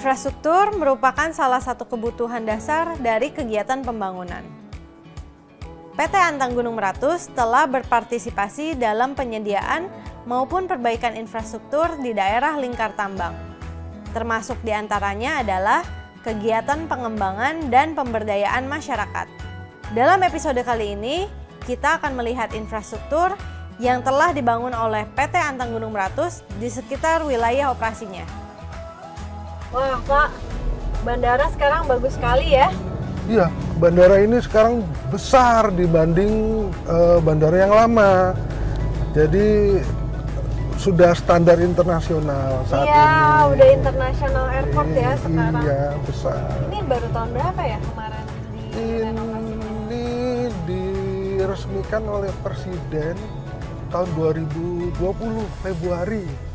Infrastruktur merupakan salah satu kebutuhan dasar dari kegiatan pembangunan. PT Antang Gunung Meratus telah berpartisipasi dalam penyediaan maupun perbaikan infrastruktur di daerah lingkar tambang. Termasuk diantaranya adalah kegiatan pengembangan dan pemberdayaan masyarakat. Dalam episode kali ini, kita akan melihat infrastruktur yang telah dibangun oleh PT Antang Gunung Meratus di sekitar wilayah operasinya. Wah Pak, bandara sekarang bagus sekali ya? Iya, bandara ini sekarang besar dibanding bandara yang lama. Jadi sudah standar internasional saat ini. Iya, udah international airport ya sekarang. Iya, besar. Ini baru tahun berapa ya kemarin Ini diresmikan oleh Presiden tahun 2020 Februari.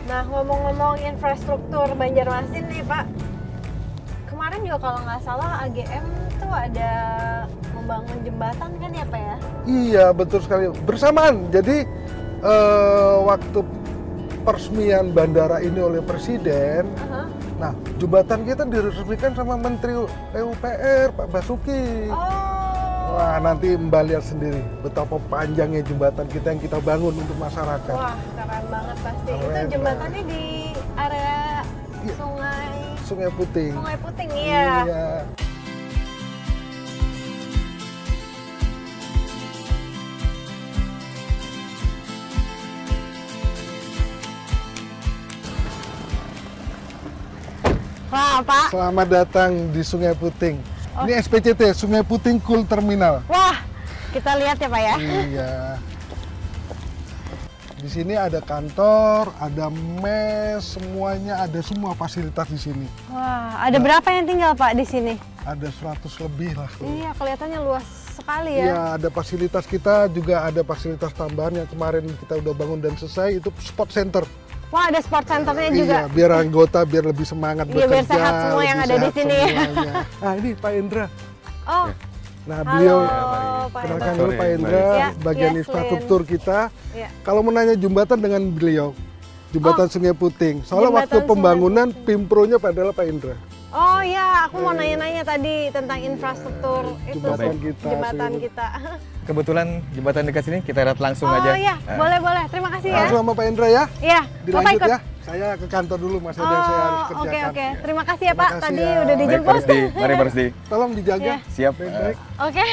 Nah, ngomong-ngomong infrastruktur Banjarmasin nih Pak, kemarin juga kalau nggak salah AGM tuh ada membangun jembatan kan ya Pak ya? Iya, betul sekali. Bersamaan. Jadi waktu peresmian bandara ini oleh Presiden, nah jembatan kita diresmikan sama Menteri PUPR Pak Basuki. Wah, nanti Mbak lihat sendiri betapa panjangnya jembatan kita yang kita bangun untuk masyarakat. Wah, keren banget pasti. Keren. Itu jembatannya di area Sungai Puting. Sungai Puting, iya. Iya. Wah, Pak. Selamat datang di Sungai Puting. Ini SPCT, Sungai Puting Coal Terminal. Wah, kita lihat ya Pak ya. Iya. Di sini ada kantor, ada mes, semuanya ada semua fasilitas di sini. Wah, ada berapa yang tinggal Pak di sini? Ada 100 lebih lah. Iya, kelihatannya luas sekali ya. Iya, ada fasilitas kita, juga ada fasilitas tambahan yang kemarin kita udah bangun dan selesai, itu sport center. Wah, ada sport centernya juga. Iya, biar anggota biar lebih semangat Iya, bekerja. biar sehat semua yang ada di sini. Nah, ini Pak Indra. Oh, Nah, beliau Pak kenalkan Indra. dulu Pak Indra, Ya, bagian ya, infrastruktur kita. Ya. Kalau menanya jembatan dengan beliau, jembatan Sungai Puting. Soalnya Jembatan waktu Sungai pembangunan Puting. Pimpronya adalah Pak Indra. Oh ya, aku mau nanya-nanya tadi tentang infrastruktur itu Jembatan kita, jembatan sih. kita. Kebetulan jembatan dekat sini, kita lihat langsung Oh aja. iya, boleh. Terima kasih ya. Langsung sama Pak Indra ya. Iya, Bapak Dilanjut ikut. ya. Saya ke kantor dulu, masih ada yang saya harus Oh, kerjakan. oke. Terima kasih ya Terima Pak, kasih tadi ya. udah Baik, Pak dijemput. Rusdi. Mari Pak Rusdi. Tolong dijaga. Iya. Siap. Baik-baik. Oke.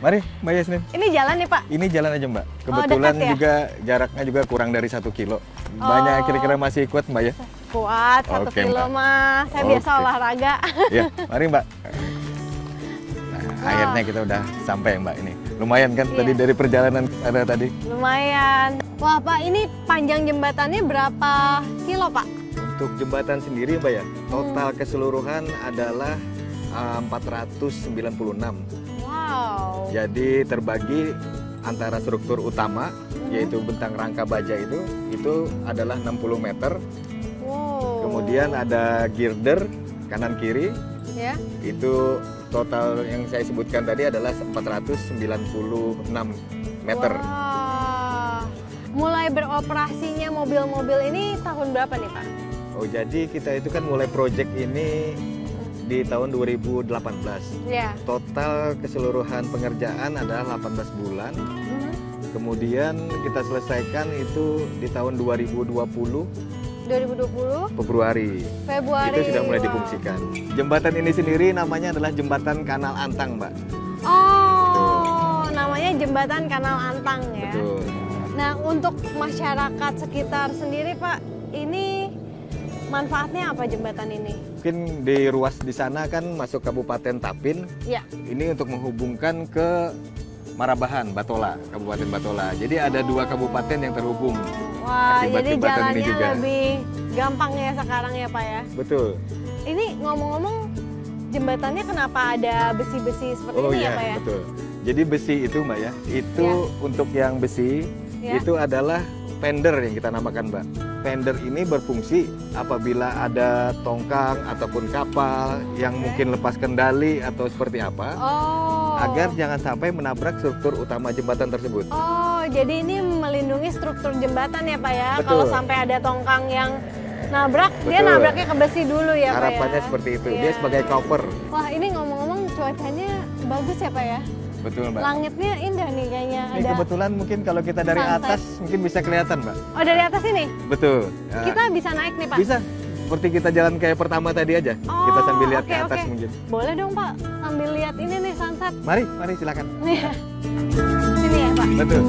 Mari Mbak Yasmin. Ini jalan nih Pak. Ini jalan aja Mbak. Kebetulan dekat ya? juga jaraknya juga kurang dari 1 kilo. Banyak kira-kira masih kuat Mbak ya? Kuat, 1 Oke, kilo Mbak. mah. Saya biasa Oke. olahraga. Ya, mari Mbak. Nah, akhirnya kita udah sampai Mbak ini. Lumayan kan Iya. tadi dari perjalanan ada tadi. Lumayan. Wah Pak, ini panjang jembatannya berapa kilo Pak? Untuk jembatan sendiri Mbak ya, total keseluruhan adalah 496. Wow. Jadi terbagi antara struktur utama, yaitu bentang rangka baja itu adalah 60 meter. Wow. Kemudian ada girder kanan kiri, Ya. itu total yang saya sebutkan tadi adalah 496 meter. Wah. Mulai beroperasinya mobil-mobil ini tahun berapa nih Pak? Oh, jadi kita itu kan mulai project ini di tahun 2018. Ya. Total keseluruhan pengerjaan adalah 18 bulan. Kemudian kita selesaikan itu di tahun 2020 2020 Februari. Februari. Itu sudah mulai Wow. difungsikan. Jembatan ini sendiri namanya adalah Jembatan Kanal Antang, Mbak. Oh, namanya Jembatan Kanal Antang ya. Betul. Nah, untuk masyarakat sekitar sendiri Pak, ini manfaatnya apa jembatan ini? Mungkin di ruas di sana kan masuk Kabupaten Tapin. Ya. Ini untuk menghubungkan ke Marabahan, Batola, Kabupaten Batola. Jadi ada 2 kabupaten yang terhubung. Wah, Akibat jadi jembatan ini jalannya juga. lebih gampang ya sekarang ya Pak ya. Betul. Ini ngomong-ngomong, jembatannya kenapa ada besi-besi seperti Oh ini iya, ya Pak ya? betul. Jadi besi itu Mbak ya, itu untuk yang besi, Ya. itu adalah fender yang kita namakan Mbak. Fender ini berfungsi apabila ada tongkang ataupun kapal yang mungkin lepas kendali atau seperti apa, Oh. agar jangan sampai menabrak struktur utama jembatan tersebut. Oh, jadi ini melindungi struktur jembatan ya Pak ya? Betul. Kalau sampai ada tongkang yang Nabrak, dia Betul. nabraknya ke besi dulu ya Pak ya? Harapannya seperti itu. Iya. Dia sebagai cover. Wah ini ngomong-ngomong cuacanya bagus ya Pak ya? Betul, Mbak. Langitnya indah nih kayaknya. Ini kebetulan mungkin kalau kita dari sunset. atas mungkin bisa kelihatan, Mbak. Oh dari atas ini? Betul. Ya, Kita bisa naik nih Pak? bisa. Seperti kita jalan kayak pertama tadi aja. Oh, Kita sambil lihat oke, ke atas oke. mungkin. Boleh dong Pak, sambil lihat ini nih sunset. Mari, mari silakan. Nih, sini ya Pak. Betul.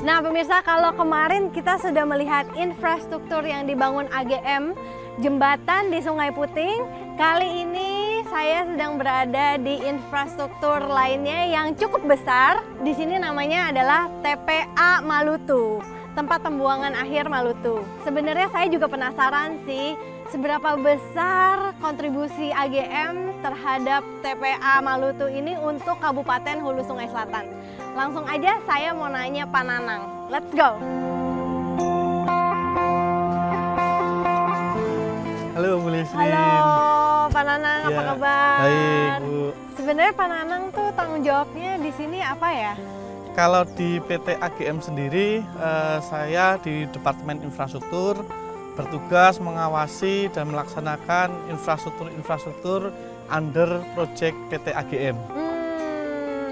Nah pemirsa, kalau kemarin kita sudah melihat infrastruktur yang dibangun AGM, jembatan di Sungai Puting, kali ini saya sedang berada di infrastruktur lainnya yang cukup besar. Di sini namanya adalah TPA Malutu, tempat pembuangan akhir Malutu. Sebenarnya saya juga penasaran sih, seberapa besar kontribusi AGM terhadap TPA Malutu ini untuk Kabupaten Hulu Sungai Selatan. Langsung aja saya mau nanya Pak Nanang. Let's go! Halo Bu Leslie. Halo Pak Nanang, apa Ya, kabar? Baik Bu. Sebenarnya Pak Nanang tuh tanggung jawabnya di sini apa ya? Kalau di PT AGM sendiri, saya di Departemen Infrastruktur bertugas mengawasi dan melaksanakan infrastruktur under project PT AGM.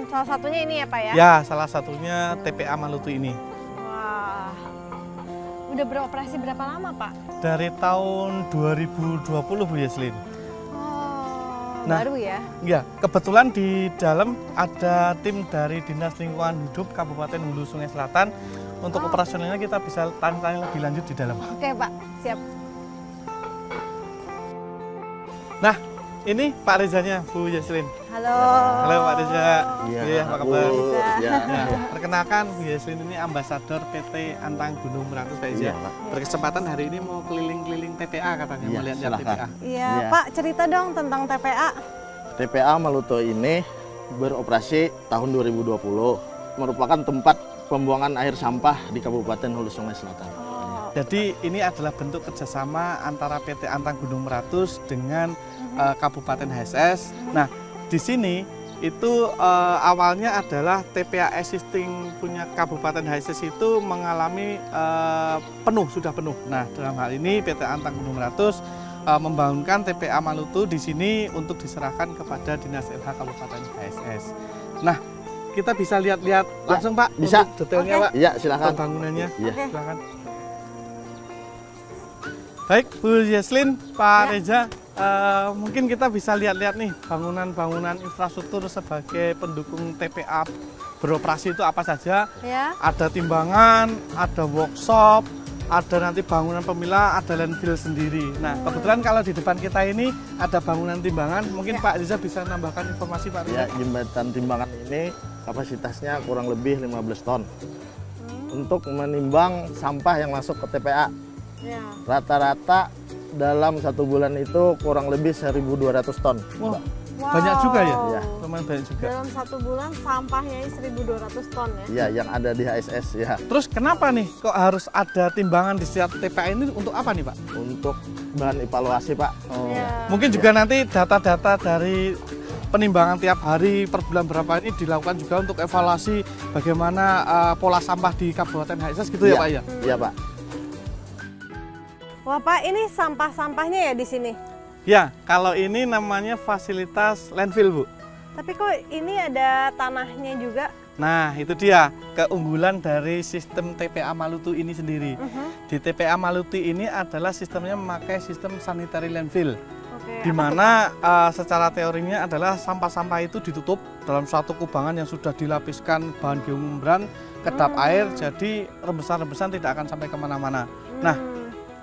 Salah satunya ini ya Pak ya? Ya, salah satunya TPA Malutu ini. Wah, udah beroperasi berapa lama Pak? Dari tahun 2020 Bu Yeslin. Oh, Nah. baru ya? Ya, kebetulan di dalam ada tim dari Dinas Lingkungan Hidup Kabupaten Hulu Sungai Selatan. Untuk operasionalnya kita bisa tanya-tanya lebih lanjut di dalam. Oke Pak, siap. Nah, ini Pak Rezanya Bu Yeslin. Halo. Halo Pak Reza. Iya, apa kabar? Ya. Nah, perkenalkan Bu Yeslin ini ambasador PT Antang Gunung Meratus Pak Reza. Iya, Pak. Berkesempatan hari ini mau keliling-keliling TPA katanya, Iya, mau lihat-lihat silakan. TPA. Iya, Iya. Pak cerita dong tentang TPA. TPA Malutu ini beroperasi tahun 2020, merupakan tempat pembuangan air sampah di Kabupaten Hulu Sungai Selatan. Oh, Jadi ini adalah bentuk kerjasama antara PT Antang Gunung Meratus dengan Kabupaten HSS. Nah, di sini itu awalnya adalah TPA existing punya Kabupaten HSS itu mengalami sudah penuh. Nah, dalam hal ini PT Antang Gunung Meratus membangunkan TPA Malutu di sini untuk diserahkan kepada Dinas LH Kabupaten HSS. Nah, kita bisa lihat-lihat langsung Pak, bisa. untuk detailnya Oke. Pak, Iya, silakan. bangunannya. Iya. Oke. Silakan. Baik, Bu Yeslin, Pak Ya. Reza, mungkin kita bisa lihat-lihat nih bangunan-bangunan infrastruktur sebagai pendukung TPA beroperasi itu apa saja. Ya. Ada timbangan, ada workshop, ada nanti bangunan pemilah, ada landfill sendiri. Nah, kebetulan kalau di depan kita ini ada bangunan timbangan, mungkin Ya. Pak Reza bisa nambahkan informasi Pak Reza. Ya, jembatan timbangan ini kapasitasnya kurang lebih 15 ton untuk menimbang sampah yang masuk ke TPA. Ya. Rata-rata dalam 1 bulan itu kurang lebih 1.200 ton. Wah, Mbak. banyak juga ya? Iya. Lumayan banyak juga. Dalam 1 bulan sampahnya 1.200 ton ya? Iya, yang ada di HSS ya. Terus kenapa nih kok harus ada timbangan di setiap TPA ini untuk apa nih Pak? Untuk bahan evaluasi, Pak. Ya. Mungkin juga nanti data-data dari penimbangan tiap hari per bulan berapa ini dilakukan juga untuk evaluasi bagaimana pola sampah di Kabupaten HSS gitu ya Iya. Pak ya? Iya, Pak. Wah Pak, ini sampah-sampahnya ya di sini? Ya, kalau ini namanya fasilitas landfill Bu. Tapi kok ini ada tanahnya juga? Nah, itu dia keunggulan dari sistem TPA Malutu ini sendiri. Di TPA Malutu ini adalah sistemnya memakai sistem sanitary landfill. Oke. Di mana secara teorinya adalah sampah-sampah itu ditutup dalam suatu kubangan yang sudah dilapiskan bahan geomembran, kedap air, jadi rembesan-rembesan tidak akan sampai kemana-mana. Nah,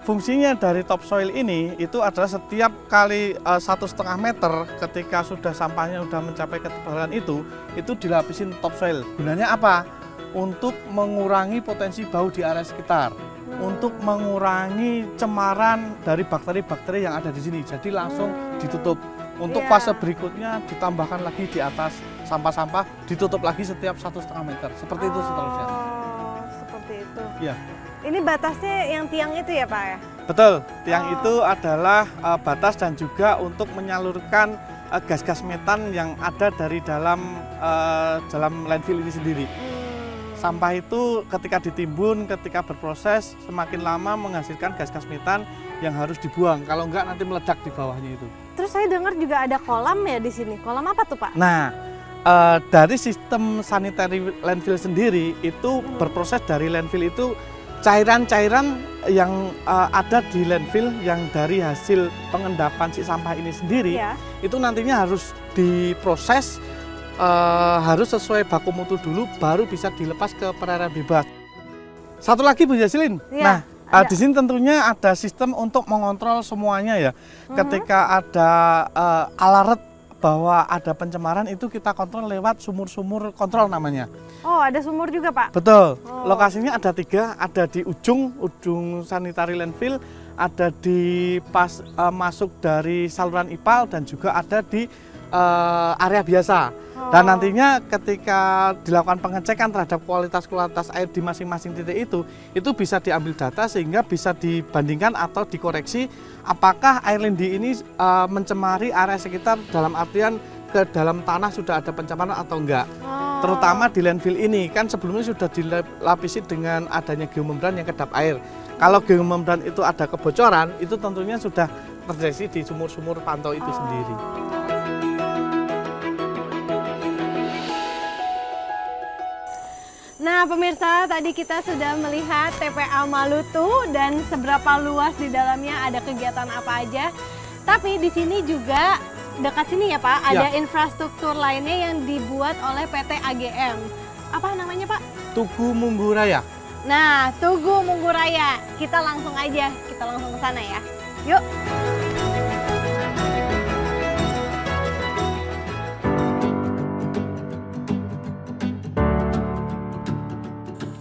fungsinya dari topsoil ini itu adalah setiap kali 1,5 meter ketika sudah sampahnya sudah mencapai ketebalan itu dilapisin topsoil. Gunanya apa? Untuk mengurangi potensi bau di area sekitar, untuk mengurangi cemaran dari bakteri-bakteri yang ada di sini. Jadi langsung ditutup. Untuk Iya. fase berikutnya ditambahkan lagi di atas sampah-sampah, ditutup lagi setiap 1,5 meter. Seperti itu seterusnya. Oh, seperti itu. Ya. Ini batasnya yang tiang itu ya Pak ya? Betul, tiang itu adalah batas dan juga untuk menyalurkan gas-gas metan yang ada dari dalam landfill ini sendiri. Sampah itu ketika ditimbun, ketika berproses, semakin lama menghasilkan gas-gas metan yang harus dibuang. Kalau enggak nanti meledak di bawahnya itu. Terus saya dengar juga ada kolam ya di sini. Kolam apa tuh Pak? Nah, dari sistem sanitary landfill sendiri itu berproses dari landfill itu cairan-cairan yang ada di landfill yang dari hasil pengendapan si sampah ini sendiri itu nantinya harus diproses, harus sesuai baku mutu dulu baru bisa dilepas ke perairan bebas. Satu lagi Bu Yaslin, nah di sini tentunya ada sistem untuk mengontrol semuanya ya. Ketika ada alert bahwa ada pencemaran itu kita kontrol lewat sumur-sumur kontrol namanya. Oh, ada sumur juga Pak? Betul. Lokasinya ada 3, ada di ujung sanitary landfill, ada di pas masuk dari saluran IPAL dan juga ada di area biasa. Dan nantinya ketika dilakukan pengecekan terhadap kualitas air di masing-masing titik itu bisa diambil data sehingga bisa dibandingkan atau dikoreksi apakah air lindi ini mencemari area sekitar dalam artian ke dalam tanah sudah ada pencemaran atau enggak. Terutama di landfill ini kan sebelumnya sudah dilapisi dengan adanya geomembran yang kedap air. Kalau geomembran itu ada kebocoran, itu tentunya sudah terjadi di sumur-sumur pantau itu sendiri. Nah pemirsa, tadi kita sudah melihat TPA Malutu dan seberapa luas di dalamnya, ada kegiatan apa aja. Tapi di sini juga dekat sini ya Pak, ada infrastruktur lainnya yang dibuat oleh PT AGM. Apa namanya Pak? Tugu Munggu Raya. Nah, Tugu Munggu Raya. Kita langsung aja, kita langsung ke sana ya. Yuk.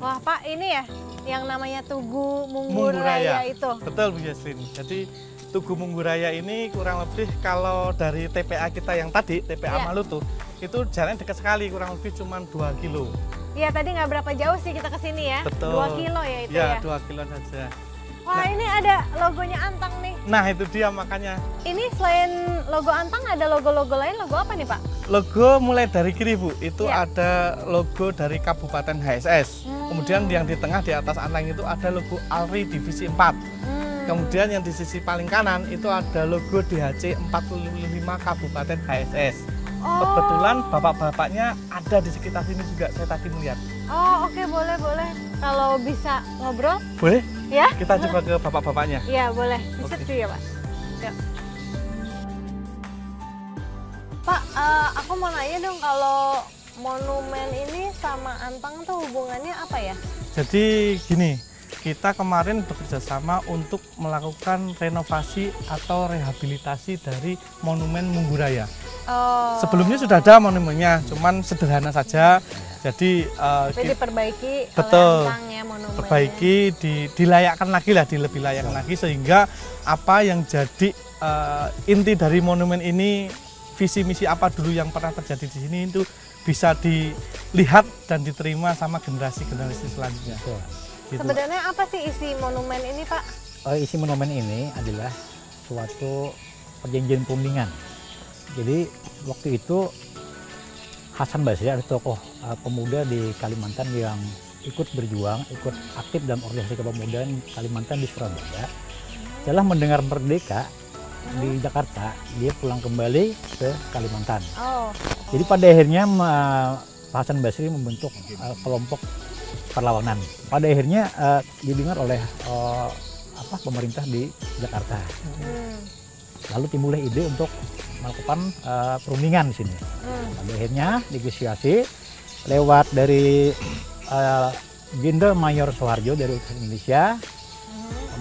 Wah Pak, ini ya yang namanya Tugu Munggu Raya itu. Betul Bu Yaslin. Jadi Tugu Munggu Raya ini kurang lebih kalau dari TPA kita yang tadi, TPA Malutu, itu jalan dekat sekali, kurang lebih cuma 2 kilo. Iya, tadi nggak berapa jauh sih kita ke sini ya. Betul. 2 kilo ya itu ya? 2 kilo saja. Wah, ini ada logonya Antang nih. Nah, itu dia makanya. Ini selain logo Antang ada logo-logo lain, logo apa nih Pak? Logo mulai dari kiri Bu, itu ada logo dari Kabupaten HSS. Kemudian yang di tengah di atas Antang itu ada logo ALRI Divisi 4. Kemudian yang di sisi paling kanan itu ada logo DHC 45 Kabupaten HSS. Kebetulan bapak-bapaknya ada di sekitar sini juga, saya tadi melihat. Oh oke, boleh. Kalau bisa ngobrol? Boleh? Ya? Kita coba ke bapak-bapaknya. Iya boleh, bisa tuh ya Pak. Yuk. Pak, aku mau nanya dong, kalau monumen ini sama Antang tuh hubungannya apa ya? Jadi gini, kita kemarin bekerja sama untuk melakukan renovasi atau rehabilitasi dari Monumen Munggu Raya. Sebelumnya sudah ada monumennya, cuman sederhana saja. Jadi diperbaiki betul, oleh Antang ya monumen. Perbaiki, dilayakkan lagi lah, lebih layakkan lagi sehingga apa yang jadi inti dari monumen ini, visi misi apa dulu yang pernah terjadi di sini itu bisa dilihat dan diterima sama generasi-generasi selanjutnya. Gitu. Sebenarnya apa sih isi monumen ini Pak? Isi monumen ini adalah suatu perjanjian perundingan. Jadi waktu itu Hasan Basri ada tokoh pemuda di Kalimantan yang ikut berjuang, ikut aktif dalam organisasi kepemudaan Kalimantan di Surabaya. Setelah mendengar merdeka di Jakarta, dia pulang kembali ke Kalimantan. Jadi pada akhirnya Hasan Basri membentuk kelompok perlawanan. Pada akhirnya didengar oleh pemerintah di Jakarta. Lalu timbullah ide untuk melakukan perundingan di sini. Pada akhirnya negosiasi lewat dari Jenderal Mayor Soeharjo dari utusan Indonesia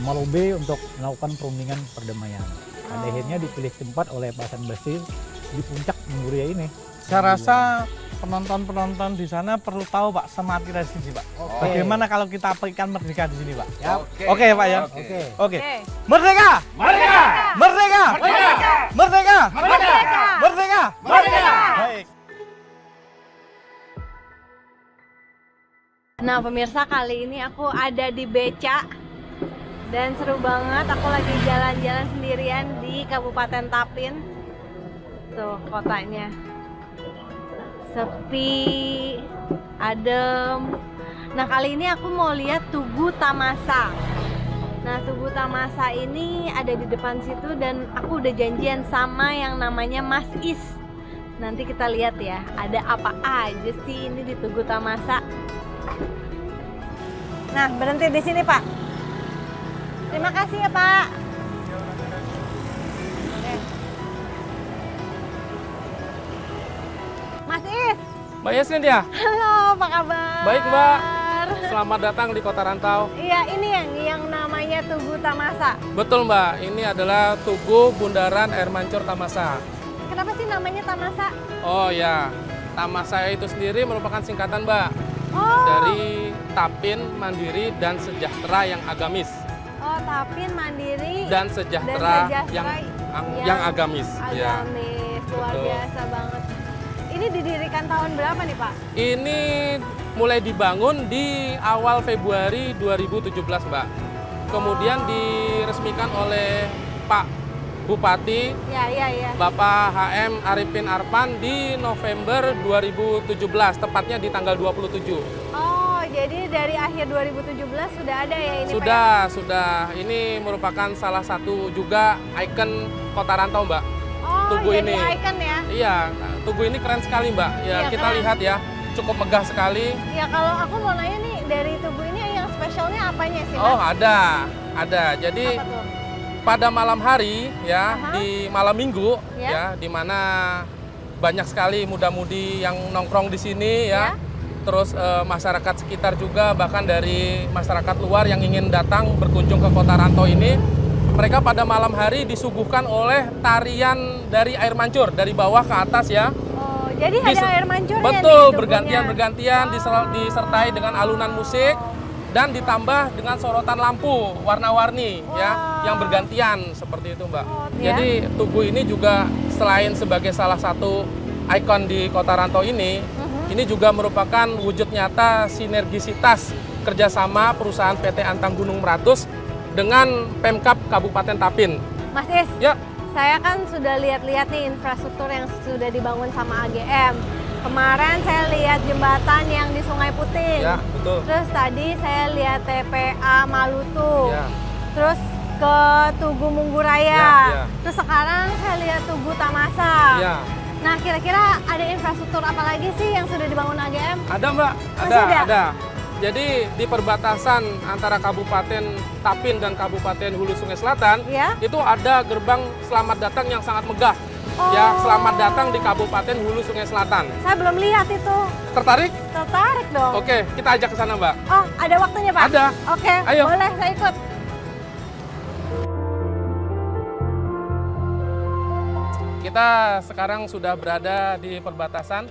melobi untuk melakukan perundingan perdamaian. Pada akhirnya dipilih tempat oleh Pak Hasan Basri di puncak Munggu Raya ini. Saya rasa penonton-penonton di sana perlu tahu Pak semangat kita di sini Pak. Bagaimana kalau kita aplikasikan merdeka di sini Pak? Oke Pak ya. Oke. Merdeka! Merdeka! Merdeka! Merdeka! Merdeka! Merdeka! Merdeka! Merdeka! Baik. Nah pemirsa, kali ini aku ada di beca Dan seru banget, aku lagi jalan-jalan sendirian di Kabupaten Tapin. Tuh kotanya. Sepi, adem. Nah kali ini aku mau lihat Tugu Tamasa. Nah Tugu Tamasa ini ada di depan situ dan aku udah janjian sama yang namanya Mas Is. Nanti kita lihat ya, ada apa aja sih ini di Tugu Tamasa. Nah berhenti di sini Pak. Terima kasih ya Pak. Mas Is. Mbak Yasmin ya? Halo, apa kabar? Baik Mbak. Selamat datang di Kota Rantau. Iya, ini yang namanya Tugu Tamasa. Betul Mbak, ini adalah Tugu Bundaran Air Mancur Tamasa. Kenapa sih namanya Tamasa? Oh ya, Tamasa itu sendiri merupakan singkatan Mbak. Oh. Dari Tapin, Mandiri, dan Sejahtera yang agamis. Oh, Tapin, Mandiri, Dan Sejahtera, yang agamis. Ya. Agamis, luar Betul. biasa banget. Ini didirikan tahun berapa nih Pak? Ini mulai dibangun di awal Februari 2017 Mbak. Kemudian diresmikan oleh Pak Bupati Ya. Bapak HM Arifin Arpan di November 2017, tepatnya di tanggal 27. Oh, jadi dari akhir 2017 sudah ada ya ini Sudah. Ini merupakan salah satu juga ikon Kota Rantau, Mbak. Oh, Tugu jadi ini. ikon ya? Iya, Tugu ini keren sekali, Mbak. Ya, Iya, kita keren. lihat ya, cukup megah sekali. Ya, kalau aku mau nanya nih, dari Tugu ini yang spesialnya apanya sih, Mas? Oh, ada. Jadi Apa tuh? pada malam hari ya, Aha. di malam minggu Ya. ya, di mana banyak sekali muda-mudi yang nongkrong di sini ya. Terus masyarakat sekitar juga, bahkan dari masyarakat luar yang ingin datang berkunjung ke Kota Rantau ini, mereka pada malam hari disuguhkan oleh tarian dari air mancur dari bawah ke atas ya. Oh, jadi ada air mancurnya nih Betul, tubuhnya. bergantian-bergantian disertai dengan alunan musik dan ditambah dengan sorotan lampu warna-warni ya, yang bergantian seperti itu, Mbak. Oh, ya. Jadi Tugu ini juga selain sebagai salah satu ikon di Kota Rantau ini juga merupakan wujud nyata sinergisitas kerjasama perusahaan PT Antang Gunung Meratus dengan Pemkab Kabupaten Tapin. Mas Is, Ya, saya kan sudah lihat-lihat nih infrastruktur yang sudah dibangun sama AGM. Kemarin saya lihat jembatan yang di Sungai Puting. ya betul. Terus tadi saya lihat TPA Malutu. Ya. Terus ke Tugu Mungguraya. Ya. Terus sekarang saya lihat Tugu Tamasa. Ya. Nah, kira-kira ada infrastruktur apa lagi sih yang sudah dibangun AGM? Ada, Mbak. Masih ada? Ada. Jadi di perbatasan antara Kabupaten Tapin dan Kabupaten Hulu Sungai Selatan, Ya. itu ada gerbang selamat datang yang sangat megah. Ya, selamat datang di Kabupaten Hulu Sungai Selatan. Saya belum lihat itu. Tertarik? Tertarik dong. Oke, kita ajak ke sana, Mbak. Oh, ada waktunya, Pak? Ada. Oke, Ayo. boleh saya ikut. Kita sekarang sudah berada di perbatasan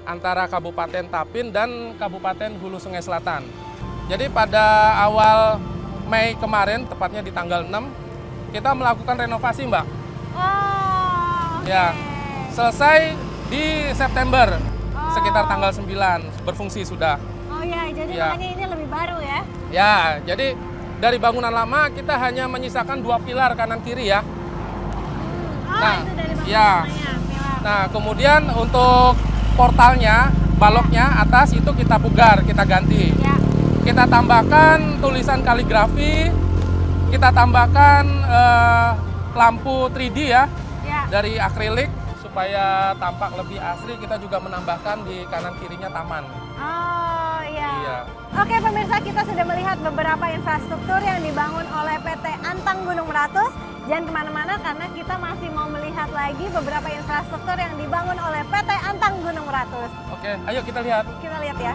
antara Kabupaten Tapin dan Kabupaten Hulu Sungai Selatan. Jadi pada awal Mei kemarin, tepatnya di tanggal 6, kita melakukan renovasi, Mbak. Oh, oke. Ya, selesai di September, sekitar tanggal 9, berfungsi sudah. Oh ya, jadi Ya. makanya ini lebih baru ya? Ya, jadi dari bangunan lama kita hanya menyisakan 2 pilar kanan kiri ya. Oh, Nah, itu dari bangunan ya. lamanya, pilar. Nah, kemudian untuk portalnya, baloknya atas itu kita pugar, kita ganti. Ya. Kita tambahkan tulisan kaligrafi, kita tambahkan lampu 3D ya, Ya. dari akrilik supaya tampak lebih asri. Kita juga menambahkan di kanan kirinya taman. Oh iya. Iya. Oke pemirsa, kita sudah melihat beberapa infrastruktur yang dibangun oleh PT Antang Gunung Meratus. Jangan kemana-mana karena kita masih mau melihat lagi beberapa infrastruktur yang dibangun oleh PT Antang Gunung Meratus. Oke, ayo kita lihat. Kita lihat ya.